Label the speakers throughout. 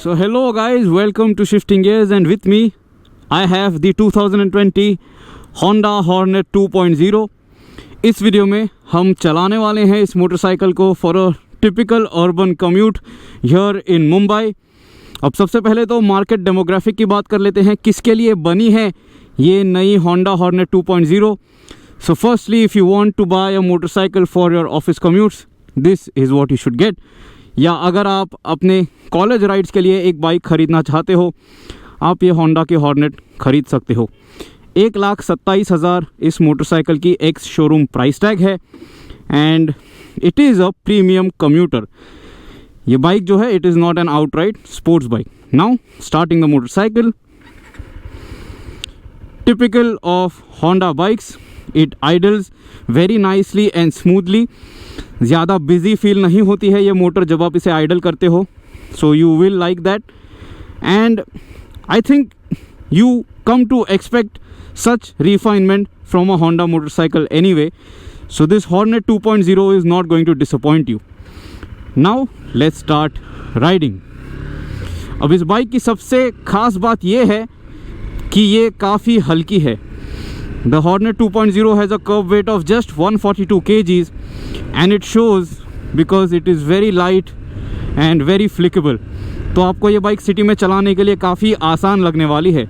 Speaker 1: So hello guys, welcome to Shifting Gears, and with me I have the 2020 Honda Hornet 2.0. इस video में हम चलाने वाले हैं इस मोटरसाइकिल को for a typical urban commute here in Mumbai. अब सबसे पहले तो मार्केट डेमोग्राफिक की बात कर लेते हैं, किसके लिए बनी है ये नई Honda Hornet 2.0। So firstly if you want to buy a motorcycle for your office commutes, this is what you should get. या अगर आप अपने कॉलेज राइड्स के लिए एक बाइक ख़रीदना चाहते हो, आप ये होंडा की हॉर्नेट ख़रीद सकते हो। 1,27,000 इस मोटरसाइकिल की एक्स शोरूम प्राइस टैग है and it is a premium commuter. ये बाइक जो है it is not an outright sports bike. Now starting the motorcycle, typical of Honda bikes, it idles very nicely and smoothly. ज़्यादा busy feel नहीं होती है ये motor जब आप इसे आइडल करते हो, सो you will like that and I think you come to expect such refinement from a Honda motorcycle anyway, so this Hornet 2.0 is not going to disappoint you. Now let's start riding. अब इस bike की सबसे ख़ास बात ये है कि ये काफ़ी हल्की है। The Hornet 2.0 has a curb weight of just 142 kgs and it shows because it is very light and very flickable. तो आपको ये बाइक सिटी में चलाने के लिए काफ़ी आसान लगने वाली है,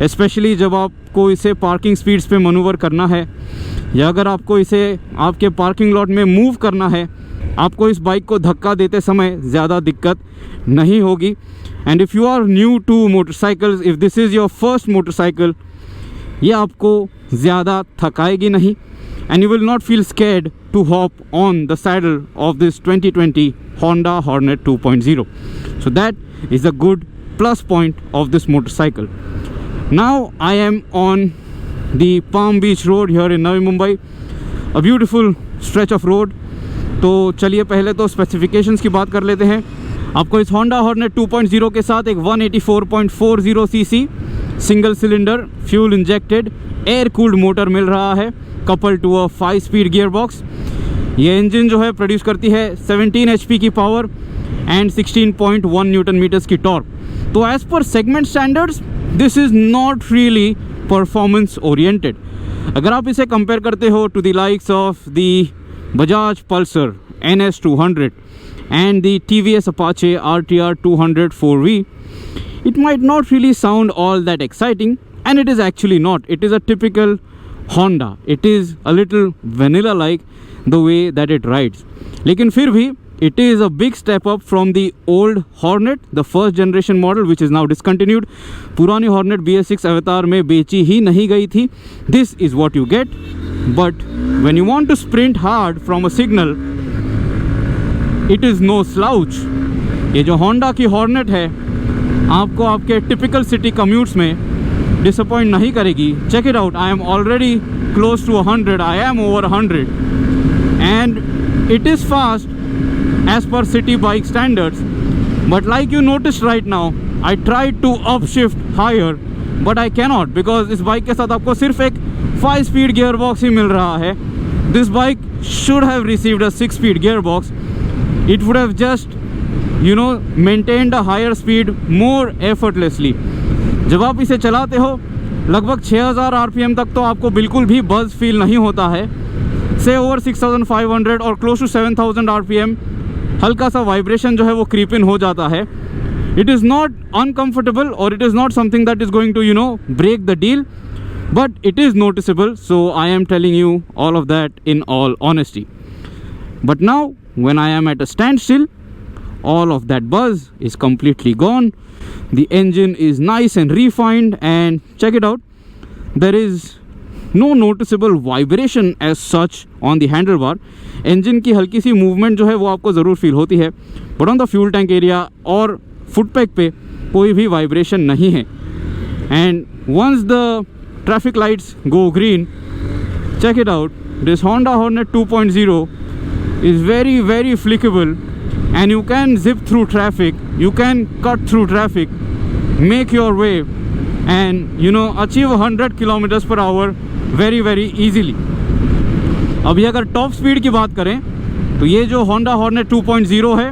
Speaker 1: स्पेशली जब आपको इसे पार्किंग स्पीड्स पे मनूवर करना है या अगर आपको इसे आपके पार्किंग लॉट में मूव करना है, आपको इस बाइक को धक्का देते समय ज़्यादा दिक्कत नहीं होगी। And if you are new to motorcycles, if this is your first motorcycle, ये आपको ज़्यादा थकाएगी नहीं and you will not feel scared to hop on the saddle of this 2020 Honda Hornet 2.0. So that is a good plus point of this motorcycle. Now I am on the Palm Beach Road here in Navi Mumbai, a beautiful stretch of road. तो चलिए पहले तो specifications की बात कर लेते हैं। आपको इस Honda Hornet 2.0 के साथ एक 184.40 cc single cylinder fuel injected air cooled motor मिल रहा है, couple to a 5-speed gearbox. ये इंजन जो है प्रोड्यूस करती है 17 HP की पावर एंड 16.1 न्यूटन मीटर्स की टॉर्क। तो as per segment standards this is not really performance oriented. अगर आप इसे कंपेयर करते हो to the likes of the Bajaj Pulsar NS 200 and the TVS Apache RTR 200 4V, it might not really sound all that exciting, and it is actually not. It is a typical Honda. It is a little vanilla like the way that it rides. लेकिन फिर भी it is a big step up from the old Hornet, the first generation model which is now discontinued. पुरानी Hornet BS6 अवतार में बेची ही नहीं गई थी। This is what you get. But when you want to sprint hard from a signal, it is no slouch. ये जो Honda की Hornet है आपको आपके टिपिकल सिटी कम्यूट्स में डिसअपॉइंट नहीं करेगी। Check it out, I am already close to 100, I am over 100 and it is fast as per city bike standards. But like you noticed right now, I tried to upshift higher but I cannot, because इस bike के साथ आपको सिर्फ एक 5-speed gearbox ही मिल रहा है। This bike should have received a 6-speed gearbox. It would have just maintained a higher speed more effortlessly. जब आप इसे चलाते हो लगभग 6000 RPM तक तो आपको बिल्कुल भी बज़ फील नहीं होता है। से ओवर 6500 और क्लोज टू 7000 RPM हल्का सा वाइब्रेशन जो है वो क्रीप इन हो जाता है। इट इज़ नॉट अनकम्फर्टेबल और it is not something that is going to break the deal, but it is noticeable. So I am telling you all of that in all honesty. But now when I am at a standstill, all of that buzz is completely gone. The engine is nice and refined, and check it out, there is no noticeable vibration as such on the handlebar. engine की हल्की सी movement जो है वो आपको ज़रूर feel होती है, but on the fuel tank area और फुट पैक पे कोई भी वाइब्रेशन नहीं है। And once the traffic lights go green, check it out, this Honda Hornet 2.0 is very very flickable and you can zip through traffic, you can cut through traffic, make your way and achieve 100 kilometers per hour very very easily. अभी अगर top speed की बात करें तो ये जो Honda Hornet 2.0 है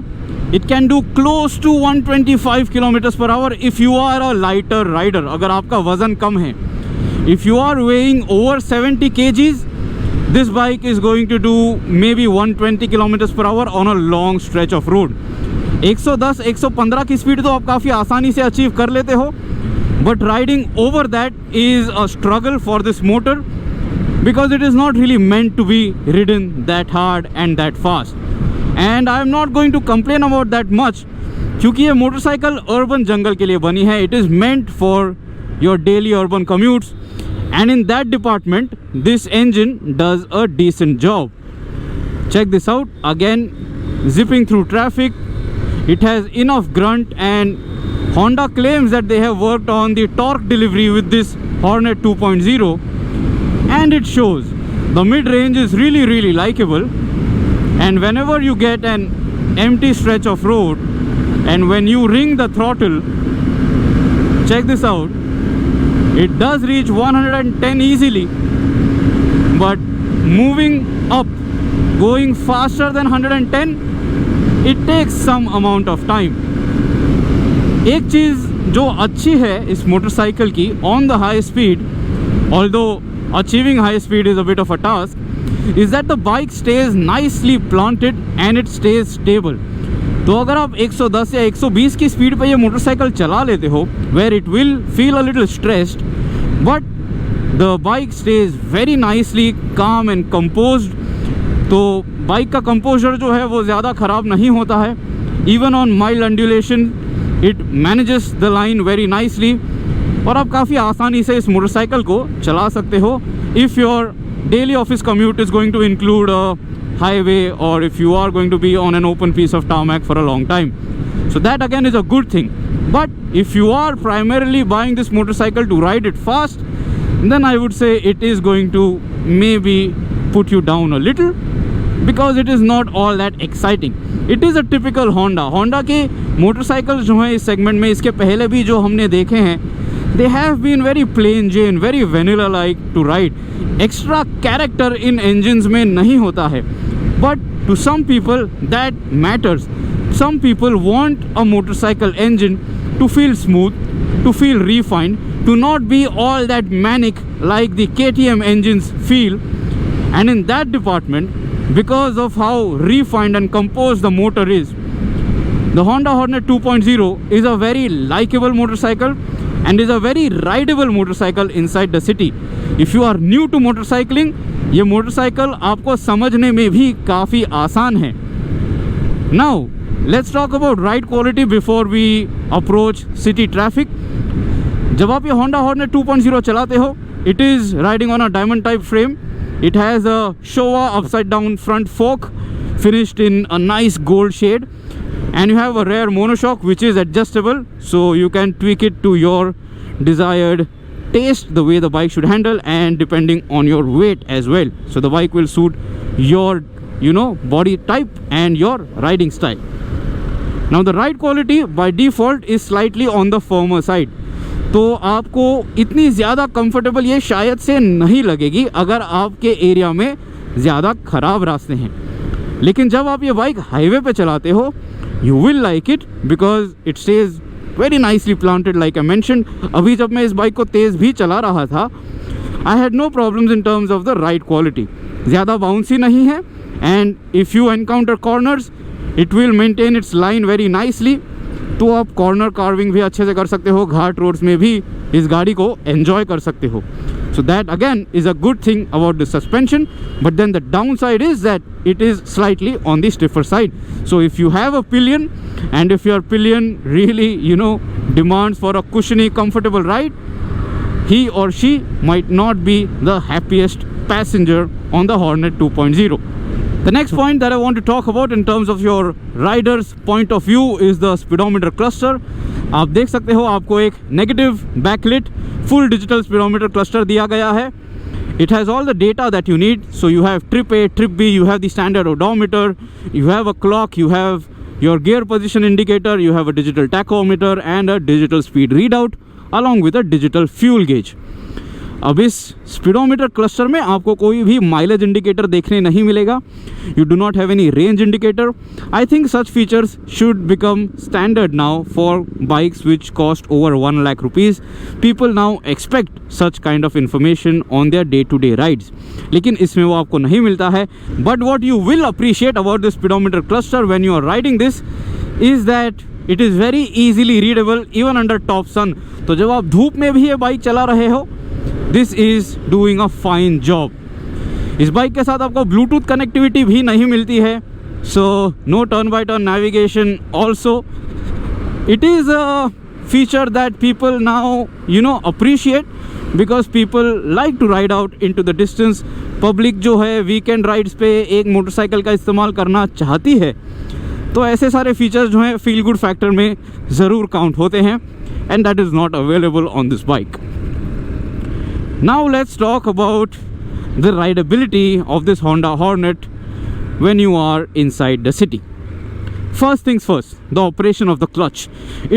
Speaker 1: It can do close to 125 kilometers per hour if you are a lighter rider. अगर आपका वज़न कम है, if you are weighing over 70 kgs, this bike is going to do maybe 120 kilometers per hour on a long stretch of road. 110-115 की speed तो आप काफ़ी आसानी से अचीव कर लेते हो, but riding over that is a struggle for this motor because it is not really meant to be ridden that hard and that fast. And I am not going to complain about that much क्योंकि ये motorcycle urban जंगल के लिए बनी है. It is meant for your daily urban commutes, and in that department this engine does a decent job. Check this out. Again, zipping through traffic, it has enough grunt, and Honda claims that they have worked on the torque delivery with this Hornet 2.0, and it shows. The mid-range is really likable, and whenever you get an empty stretch of road and when you ring the throttle, check this out, it does reach 110 easily, but moving up, going faster than 110, it takes some amount of time. एक चीज़ जो अच्छी है इस motorcycle की on the high speed, although achieving high speed is a bit of a task, is that the bike stays nicely planted and it stays stable. तो अगर आप 110 या 120 की स्पीड पे ये मोटरसाइकिल चला लेते हो, where it will feel a little stressed, but the bike stays very nicely calm and composed. तो बाइक का कंपोजर जो है वो ज़्यादा ख़राब नहीं होता है. Even on mild undulation, it manages the line very nicely. और आप काफ़ी आसानी से इस मोटरसाइकिल को चला सकते हो if your daily office commute is going to include a highway, or if you are going to be on an open piece of tarmac for a long time. So that again is a good thing. But if you are primarily buying this motorcycle to ride it fast, then I would say it is going to maybe put you down a little because it is not all that exciting. It is a typical Honda के motorcycles जो हैं इस segment में, इसके पहले भी जो हमने देखे हैं, they have been very plain Jane, very vanilla like to ride. Extra character in engines में नहीं होता है, but to some people that matters. Some people want a motorcycle engine to feel smooth, to feel refined, to not be all that manic like the KTM engines feel. And in that department, because of how refined and composed the motor is, the Honda Hornet 2.0 is a very likable motorcycle and is a very rideable motorcycle inside the city. If you are new to motorcycling, ये motorcycle आपको समझने में भी काफ़ी आसान है. Now, let's talk about ride quality before we approach city traffic. जब आप ये Honda Hornet 2.0 चलाते हो, it is riding on a diamond type frame. It has a Showa upside down front fork finished in a nice gold shade, and you have a rear monoshock which is adjustable, so you can tweak it to your desired taste, the way the bike should handle, and depending on your weight as well. So the bike will suit your body type and your riding style. Now the ride quality by default is slightly on the firmer side. तो आपको इतनी ज़्यादा comfortable ये शायद से नहीं लगेगी अगर आपके एरिया में ज़्यादा ख़राब रास्ते हैं. लेकिन जब आप ये बाइक हाईवे पे चलाते हो, you will like it because it stays very nicely planted like I mentioned. अभी जब मैं इस बाइक को तेज़ भी चला रहा था, I had no problems in terms of the ride quality. ज़्यादा बाउंसी नहीं है, and if you encounter corners, it will maintain its line very nicely. तो आप कॉर्नर कार्विंग भी अच्छे से कर सकते हो, घाट रोड्स में भी इस गाड़ी को एंजॉय कर सकते हो. So that again is a good thing about the suspension, but then the downside is that it is slightly on the stiffer side. So if you have a pillion, and if your pillion really demands for a cushiony comfortable ride, he or she might not be the happiest passenger on the Hornet 2.0. The next point that I want to talk about in terms of your rider's point of view is the speedometer cluster. आप देख सकते हो आपको एक negative backlit full digital speedometer cluster दिया गया है. It has all the data that you need. So you have trip A, trip B, you have the standard odometer, you have a clock, you have your gear position indicator, you have a digital tachometer and a digital speed readout along with a digital fuel gauge. अब इस speedometer cluster में आपको कोई भी mileage indicator देखने नहीं मिलेगा. You do not have any range indicator. I think such features should become standard now for bikes which cost over 1 lakh rupees. People now expect such kind of information on their day to day rides. लेकिन इसमें वो आपको नहीं मिलता है. But what you will appreciate about this speedometer cluster when you are riding this is that it is very easily readable even under top सन. तो जब आप धूप में भी ये बाइक चला रहे हो, this is doing a fine job. इस बाइक के साथ आपको ब्लूटूथ कनेक्टिविटी भी नहीं मिलती है, so no turn by turn navigation also. It is a feature that people now appreciate because people like to ride out into the distance. Public जो है वीकेंड राइड्स पे एक मोटरसाइकिल का इस्तेमाल करना चाहती है, तो ऐसे सारे फीचर्स जो हैं फील गुड फैक्टर में ज़रूर काउंट होते हैं. And that is not available on this bike. Now let's talk about the rideability of this Honda Hornet when you are inside the city. First things first, the operation of the clutch.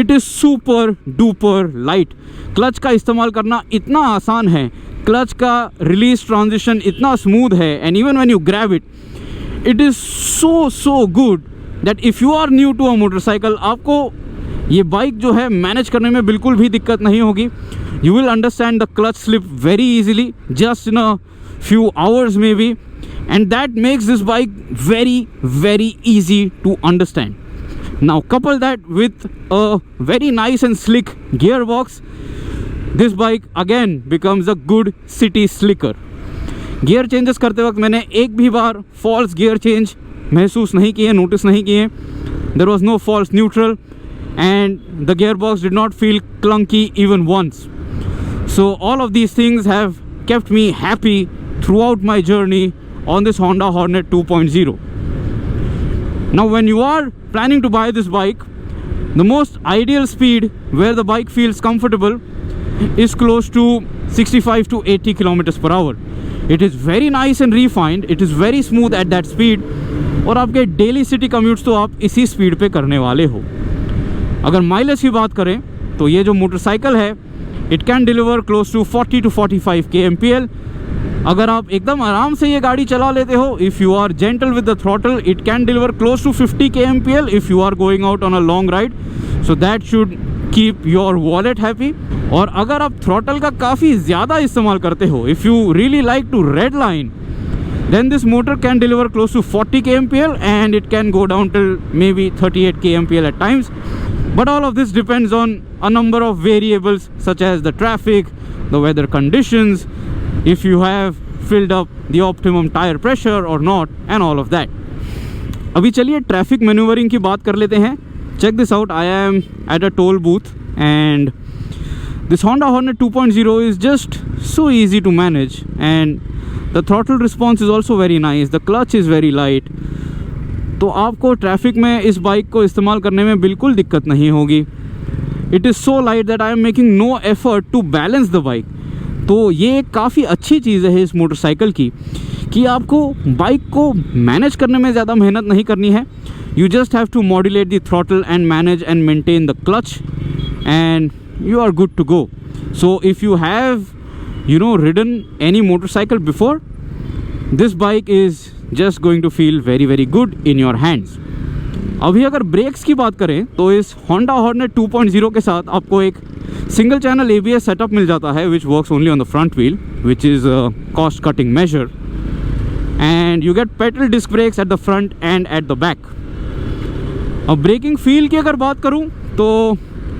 Speaker 1: It is super duper light. Clutch का इस्तेमाल करना इतना आसान है, clutch का release transition इतना smooth है, and even when you grab it, it is so good that if you are new to a motorcycle, आपको ये बाइक जो है मैनेज करने में बिल्कुल भी दिक्कत नहीं होगी. You will understand the clutch slip very easily, just in a few hours maybe, and that makes this bike very easy to understand. Now couple that with a very nice and slick gearbox, this bike again becomes a good city slicker. Gear changes करते वक्त मैंने एक भी बार false gear change महसूस नहीं किए, notice नहीं किए. There was no false neutral and the gearbox did not feel clunky even once. So all of these things have kept me happy throughout my journey on this Honda Hornet 2.0. Now when you are planning to buy this bike, the most ideal speed where the bike feels comfortable is close to 65 to 80 kilometers per hour. It is very nice and refined, it is very smooth at that speed. और आपके daily city commutes तो आप इसी speed पे करने वाले हो. अगर माइलेज की बात करें तो ये जो मोटरसाइकिल है, it can deliver close to 40 to 45 kmpl. अगर आप एकदम आराम से ये गाड़ी चला लेते हो, if you are gentle with the throttle, it can deliver close to 50 kmpl if you are going out on a long ride. So that should keep your wallet happy. और अगर आप थ्रॉटल का काफ़ी ज़्यादा इस्तेमाल करते हो, if you really like to red line, then this motor can deliver close to 40 kmpl and it can go down till maybe 38 kmpl at times. But all of this depends on a number of variables such as the traffic, the weather conditions, if you have filled up the optimum tire pressure or not, and all of that. अभी चलिए traffic manoeuvring की बात कर लेते हैं. Check this out. I am at a toll booth and this Honda Hornet 2.0 is just so easy to manage, and the throttle response is also very nice. The clutch is very light. तो आपको traffic में इस bike को इस्तेमाल करने में बिल्कुल दिक्कत नहीं होगी. It is so light that I am making no effort to balance the bike. तो ये काफ़ी अच्छी चीज़ है इस मोटरसाइकिल की कि आपको बाइक को मैनेज करने में ज़्यादा मेहनत नहीं करनी है. You just have to modulate the throttle and manage and maintain the clutch and you are good to go. So if you have ridden any motorcycle before, this bike is just going to feel very good in your hands. अभी अगर breaks की बात करें तो इस Honda Hornet 2.0 के साथ आपको एक सिंगल चैनल ABS सेटअप मिल जाता है which works only on the front wheel, which is a cost cutting measure, and you get pedal disc brakes at the front and at the back. अब breaking feel की अगर बात करूं तो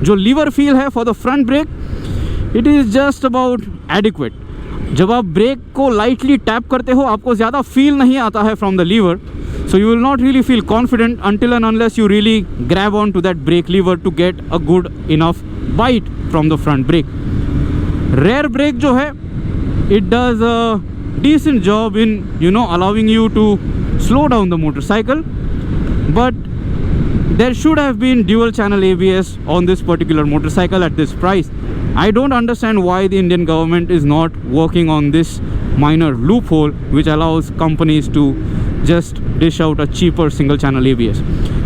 Speaker 1: जो liver feel है for the front brake, it is just about adequate. जब आप ब्रेक को लाइटली टैप करते हो आपको ज़्यादा फील नहीं आता है from the lever, so you will not really feel confident until and unless you really grab on to that brake lever to get a good enough bite from the front brake. Rear brake जो है, it does a decent job in allowing you to slow down the motorcycle, but there should have been dual channel ABS on this particular motorcycle at this price. I don't understand why the Indian government is not working on this minor loophole which allows companies to just dish out a cheaper single channel ABS.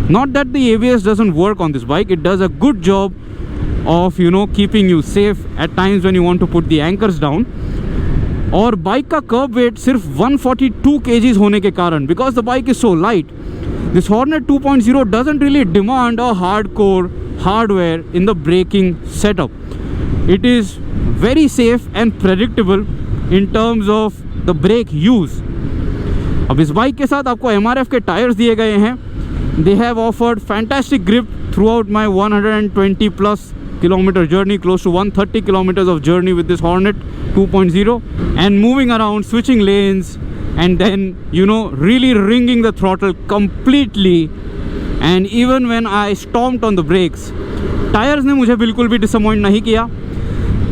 Speaker 1: Not that the ABS doesn't work on this bike, it does a good job of keeping you safe at times when you want to put the anchors down, और bike का कर्ब wait सिर्फ 142 kgs होने के कारण, because the bike is so light, this Hornet 2.0 doesn't really demand a hardcore hardware in the braking setup. It is very safe and predictable in terms of the brake use. अब इस bike के साथ आपको MRF के tyres दिए गए हैं. They have offered fantastic grip throughout my 120 plus kilometer journey, close to 130 kilometers of journey with this Hornet 2.0, and moving around, switching lanes, and then really ringing the throttle completely. And even when I stomped on the brakes, tires ने मुझे बिल्कुल भी disappoint नहीं किया.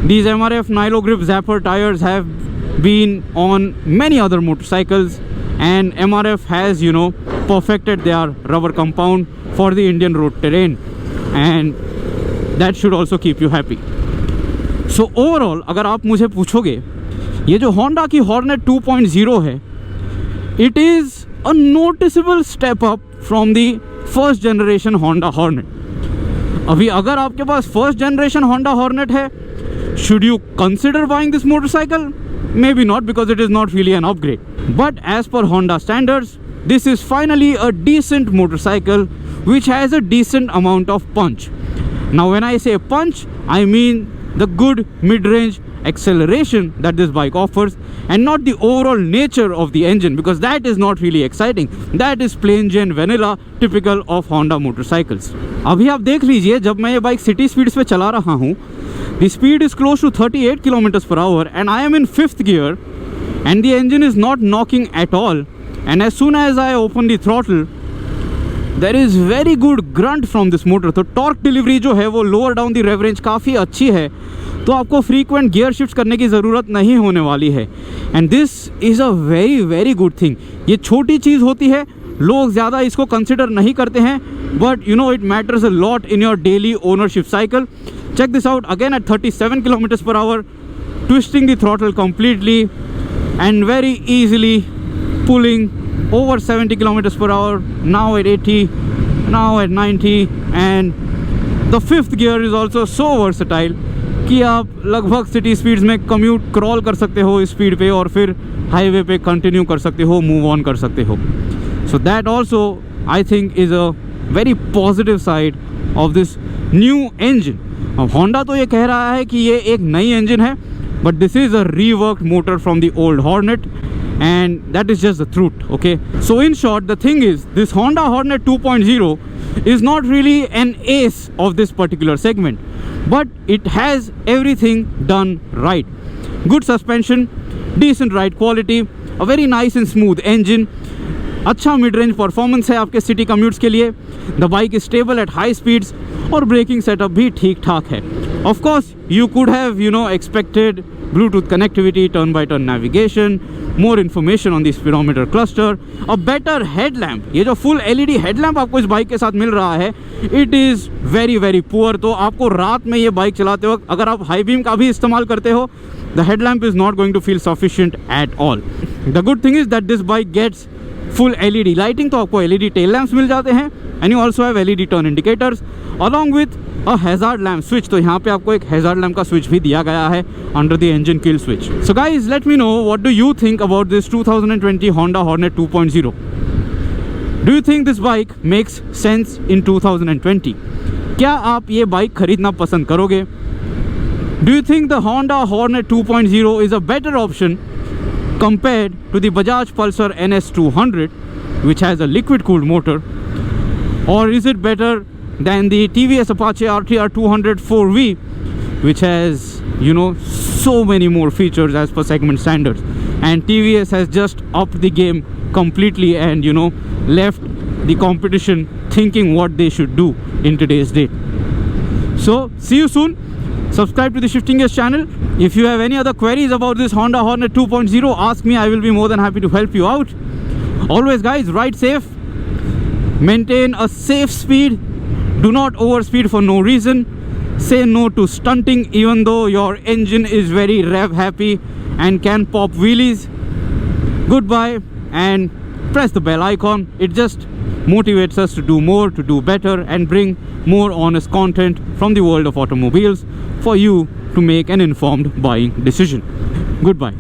Speaker 1: These MRF Nilo Grip Zapper tires have been on many other motorcycles, and MRF has perfected their rubber compound for the Indian road terrain, and that should also keep you happy. So overall, अगर आप मुझे पूछोगे, ये जो Honda की Hornet 2.0 है, it is a noticeable step up from the first generation Honda Hornet. अभी अगर आपके पास first generation Honda Hornet है, should you consider buying this motorcycle? Maybe not, because it is not really an upgrade. But as per Honda standards, this is finally a decent motorcycle which has a decent amount of punch. Now when I say punch, I mean the good mid-range acceleration that this bike offers, and not the overall nature of the engine, because that is not really exciting. That is plain Jane vanilla, typical of Honda motorcycles. अभी आप देख लीजिए, जब मैं ये bike city speeds पे चला रहा हूँ, the speed is close to 38 kilometers per hour, and I am in 5th gear, and the engine is not knocking at all. And as soon as I open the throttle, there is very good grunt from this motor. तो torque delivery जो है वो lower down the rev range काफ़ी अच्छी है, तो आपको frequent gear shift करने की ज़रूरत नहीं होने वाली है. And this is a very very good thing. ये छोटी चीज़ होती है, लोग ज़्यादा इसको कंसिडर नहीं करते हैं, but it matters a lot in your daily ownership cycle. Check this out, again at 37 kilometers per hour, twisting the throttle completely and very easily pulling over 70 kilometers per hour, now at 80, now at 90, and the 5th gear is also so versatile कि आप लगभग city speeds में commute crawl कर सकते हो इस speed पे, और फिर हाईवे पे कंटिन्यू कर सकते हो, मूव ऑन कर सकते हो. So that also I think is a very positive side of this new engine. अब होंडा तो ये कह रहा है कि ये एक नई इंजन है, but this is a reworked motor from the old Hornet, and that is just the truth. Okay, so in short, the thing is, this Honda Hornet 2.0 is not really an ace of this particular segment, but it has everything done right. Good suspension, decent ride quality, a very nice and smooth engine, अच्छा mid range performance है आपके city commutes के लिए. The bike is stable at high speeds, और breaking setup भी ठीक ठाक है. Of course you could have expected Bluetooth connectivity, turn-by-turn navigation, more information on the speedometer cluster, a better headlamp. ये जो full LED headlamp आपको इस bike के साथ मिल रहा है, it is very very poor. तो आपको रात में ये बाइक चलाते वक्त अगर आप हाई बीम का भी इस्तेमाल करते हो, the headlamp is not going to feel sufficient at all. The good thing is that this bike gets full LED lighting, तो आपको LED tail lamps मिल जाते हैं, and you also have LED turn indicators along with a hazard lamp switch. तो यहाँ पे आपको एक hazard lamp का switch भी दिया गया है under the engine kill switch. So guys, let me know, what do you think about this 2020 Honda Hornet 2.0? Do you think this bike makes sense in 2020? क्या आप ये बाइक खरीदना पसंद करोगे? Do you think the Honda Hornet 2.0 is a better option compared to the Bajaj Pulsar NS 200, which has a liquid cooled motor? Or is it better than the TVS Apache RTR 200 4V, which has so many more features as per segment standards, and TVS has just upped the game completely and left the competition thinking what they should do in today's date. So see you soon. Subscribe to the Shifting Gears channel. If you have any other queries about this Honda Hornet 2.0, ask me. I will be more than happy to help you out. Always guys, ride safe, maintain a safe speed, do not overspeed for no reason, say no to stunting even though your engine is very rev happy and can pop wheelies. Goodbye, and press the bell icon. It just motivates us to do more, to do better, and bring more honest content from the world of automobiles for you to make an informed buying decision. Goodbye.